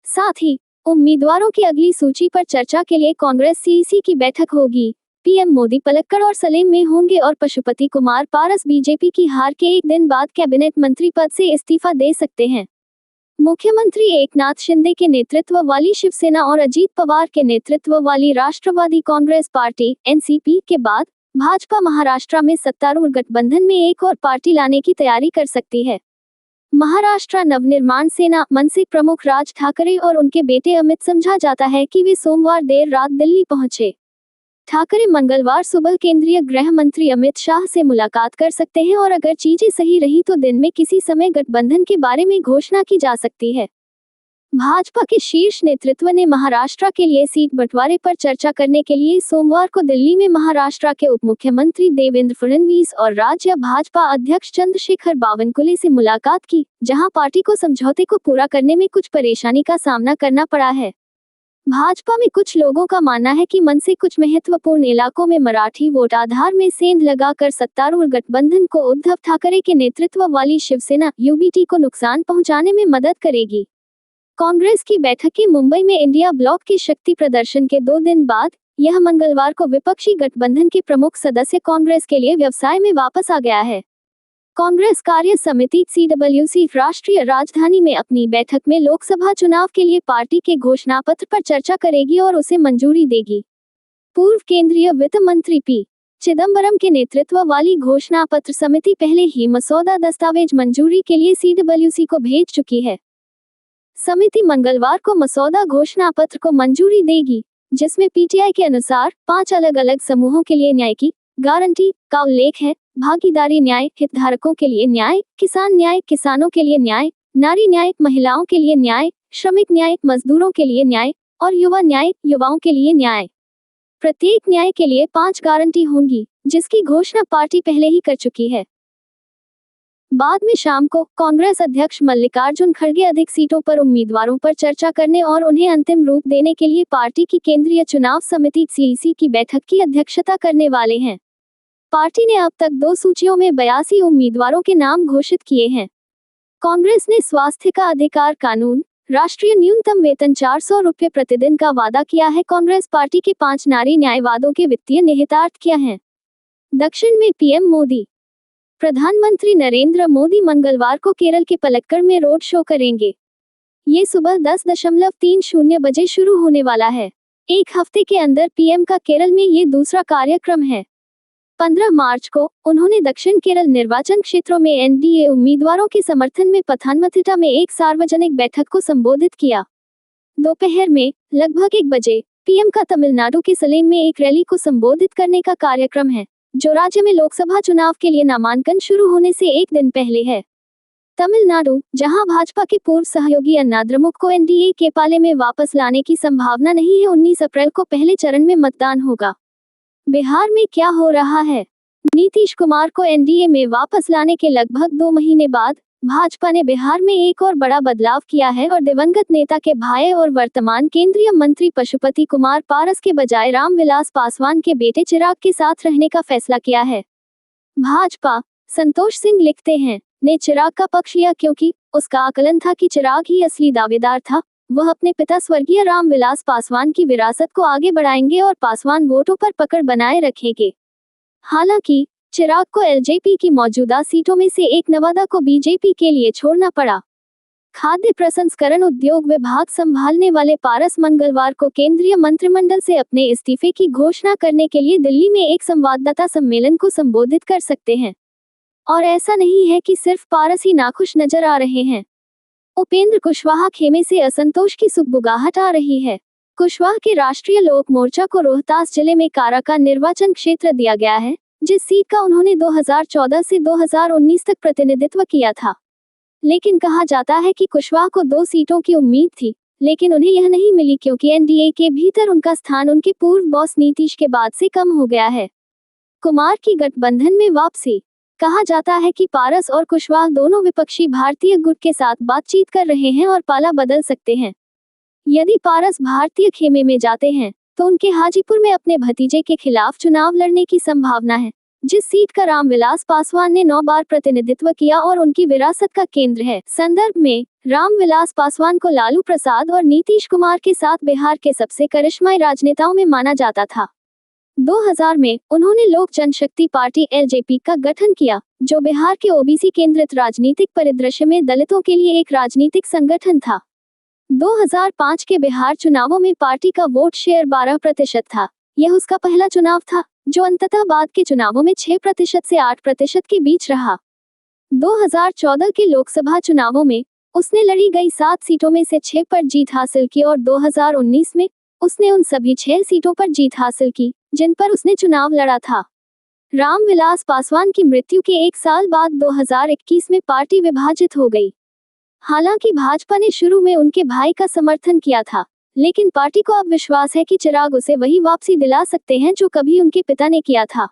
साथ ही उम्मीदवारों की अगली सूची पर चर्चा के लिए कांग्रेस सीईसी की बैठक होगी। पीएम मोदी पलक्कड़ और सलेम में होंगे और पशुपति कुमार पारस बीजेपी की हार के एक दिन बाद कैबिनेट मंत्री पद से इस्तीफा दे सकते हैं। मुख्यमंत्री एकनाथ शिंदे के नेतृत्व वाली शिवसेना और अजीत पवार के नेतृत्व वाली राष्ट्रवादी कांग्रेस पार्टी एनसीपी के बाद भाजपा महाराष्ट्र में सत्तारूढ़ गठबंधन में एक और पार्टी लाने की तैयारी कर सकती है। महाराष्ट्र नवनिर्माण सेना मनसे प्रमुख राज ठाकरे और उनके बेटे अमित समझा जाता है कि वे सोमवार देर रात दिल्ली पहुंचे। ठाकरे मंगलवार सुबह केंद्रीय गृह मंत्री अमित शाह से मुलाकात कर सकते हैं और अगर चीजें सही रही तो दिन में किसी समय गठबंधन के बारे में घोषणा की जा सकती है। भाजपा के शीर्ष नेतृत्व ने महाराष्ट्र के लिए सीट बंटवारे पर चर्चा करने के लिए सोमवार को दिल्ली में महाराष्ट्र के उप मुख्यमंत्री देवेंद्र फडणवीस और राज्य भाजपा अध्यक्ष चंद्रशेखर बावनकुले से मुलाकात की, जहां पार्टी को समझौते को पूरा करने में कुछ परेशानी का सामना करना पड़ा है। भाजपा में कुछ लोगों का मानना है कि मन से कुछ महत्वपूर्ण इलाकों में मराठी वोट आधार में सेंध लगाकर सत्तारूढ़ गठबंधन को उद्धव ठाकरे के नेतृत्व वाली शिवसेना यूबीटी को नुकसान पहुंचाने में मदद करेगी। कांग्रेस की बैठकें मुंबई में इंडिया ब्लॉक के शक्ति प्रदर्शन के 2 दिन बाद यह मंगलवार को विपक्षी गठबंधन के प्रमुख सदस्य कांग्रेस के लिए व्यवसाय में वापस आ गया है। कांग्रेस कार्य समिति सीडब्ल्यूसी राष्ट्रीय राजधानी में अपनी बैठक में लोकसभा चुनाव के लिए पार्टी के घोषणापत्र पर चर्चा करेगी और उसे मंजूरी देगी। पूर्व केंद्रीय वित्त मंत्री पी चिदंबरम के नेतृत्व वाली घोषणापत्र समिति पहले ही मसौदा दस्तावेज मंजूरी के लिए सीडब्ल्यूसी को भेज चुकी है। समिति मंगलवार को मसौदा घोषणा पत्र को मंजूरी देगी, जिसमें पीटीआई के अनुसार 5 अलग-अलग समूहों के लिए न्याय की गारंटी का उल्लेख है। भागीदारी न्याय, हितधारकों के लिए न्याय, किसान न्याय, किसानों के लिए न्याय, नारी न्याय, महिलाओं के लिए न्याय, श्रमिक न्याय, मजदूरों के लिए न्याय और युवा न्याय, युवाओं के लिए न्याय। प्रत्येक न्याय के लिए 5 गारंटी होंगी, जिसकी घोषणा पार्टी पहले ही कर चुकी है। बाद में शाम को कांग्रेस अध्यक्ष मल्लिकार्जुन खड़गे अधिक सीटों पर उम्मीदवारों पर चर्चा करने और उन्हें अंतिम रूप देने के लिए पार्टी की केंद्रीय चुनाव समिति सीईसी की बैठक की अध्यक्षता करने वाले हैं। पार्टी ने अब तक 2 सूचियों में 82 उम्मीदवारों के नाम घोषित किए हैं। कांग्रेस ने स्वास्थ्य का अधिकार कानून, राष्ट्रीय न्यूनतम वेतन 400 रुपये प्रतिदिन का वादा किया है। कांग्रेस पार्टी के 5 नारी न्याय वादों के वित्तीय निहितार्थ क्या हैं? दक्षिण में पीएम मोदी। प्रधानमंत्री नरेंद्र मोदी मंगलवार को केरल के पलक्कड़ में रोड शो करेंगे। ये सुबह 10:30 बजे शुरू होने वाला है। एक हफ्ते के अंदर पीएम का केरल में ये दूसरा कार्यक्रम है। 15 मार्च को उन्होंने दक्षिण केरल निर्वाचन क्षेत्रों में एनडीए उम्मीदवारों के समर्थन में पथानमथिट्टा में एक सार्वजनिक बैठक को संबोधित किया। दोपहर में लगभग 1 बजे पीएम का तमिलनाडु के सलेम में एक रैली को संबोधित करने का कार्यक्रम है, जो राज्य में लोकसभा चुनाव के लिए नामांकन शुरू होने से 1 दिन पहले है। तमिलनाडु, जहां भाजपा के पूर्व सहयोगी अन्नाद्रमुक को एनडीए के पाले में वापस लाने की संभावना नहीं है, 19 अप्रैल को पहले चरण में मतदान होगा। बिहार में क्या हो रहा है? नीतीश कुमार को एनडीए में वापस लाने के लगभग 2 महीने बाद भाजपा ने बिहार में एक और बड़ा बदलाव किया है और दिवंगत नेता के भाई और वर्तमान केंद्रीय मंत्री पशुपति कुमार पारस के बजाय रामविलास पासवान के बेटे चिराग के साथ रहने का फैसला किया है। भाजपा संतोष सिंह लिखते हैं, ने चिराग का पक्ष लिया क्योंकि उसका आकलन था कि चिराग ही असली दावेदार था। वह अपने पिता स्वर्गीय रामविलास पासवान की विरासत को आगे बढ़ाएंगे और पासवान वोटों पर पकड़ बनाए रखेंगे। हालांकि चिराग को एलजेपी की मौजूदा सीटों में से एक नवादा को बीजेपी के लिए छोड़ना पड़ा। खाद्य प्रसंस्करण उद्योग विभाग संभालने वाले पारस मंगलवार को केंद्रीय मंत्रिमंडल से अपने इस्तीफे की घोषणा करने के लिए दिल्ली में एक संवाददाता सम्मेलन को संबोधित कर सकते हैं। और ऐसा नहीं है कि सिर्फ पारस ही नाखुश नजर आ रहे हैं। उपेंद्र कुशवाहा खेमे से असंतोष की सुगबुगाहट आ रही है। कुशवाहा के राष्ट्रीय लोक मोर्चा को रोहतास जिले में कारा का निर्वाचन क्षेत्र दिया गया है, जिस सीट का उन्होंने 2014 से 2019 तक प्रतिनिधित्व किया था। लेकिन कहा जाता है कि कुशवाहा को 2 सीटों की उम्मीद थी, लेकिन उन्हें यह नहीं मिली क्योंकि एनडीए के भीतर उनका स्थान उनके पूर्व बॉस नीतीश के बाद से कम हो गया है। कुमार की गठबंधन में वापसी। कहा जाता है कि पारस और कुशवाहा दोनों विपक्षी भारतीय गुट के साथ बातचीत कर रहे हैं और पाला बदल सकते हैं। यदि पारस भारतीय खेमे में जाते हैं तो उनके हाजीपुर में अपने भतीजे के खिलाफ चुनाव लड़ने की संभावना है, जिस सीट का रामविलास पासवान ने 9 बार प्रतिनिधित्व किया और उनकी विरासत का केंद्र है। संदर्भ में, रामविलास पासवान को लालू प्रसाद और नीतीश कुमार के साथ बिहार के सबसे करिश्माई राजनेताओं में माना जाता था। 2000 में उन्होंने लोक जनशक्ति पार्टी एलजेपी का गठन किया, जो बिहार के ओबीसी केंद्रित राजनीतिक परिदृश्य में दलितों के लिए एक राजनीतिक संगठन था। 2005 के बिहार चुनावों में पार्टी का वोट शेयर 12% था। यह उसका पहला चुनाव था, जो अंततः बाद के चुनावों में 6% से 8% के बीच रहा। 2014 के लोकसभा चुनावों में उसने लड़ी गई 7 सीटों में से 6 पर जीत हासिल की और 2019 में उसने उन सभी 6 सीटों पर जीत हासिल की जिन पर उसने चुनाव लड़ा था। रामविलास पासवान की मृत्यु के 1 साल बाद 2021 में पार्टी विभाजित हो गई। हालांकि भाजपा ने शुरू में उनके भाई का समर्थन किया था, लेकिन पार्टी को अब विश्वास है कि चिराग उसे वही वापसी दिला सकते हैं जो कभी उनके पिता ने किया था।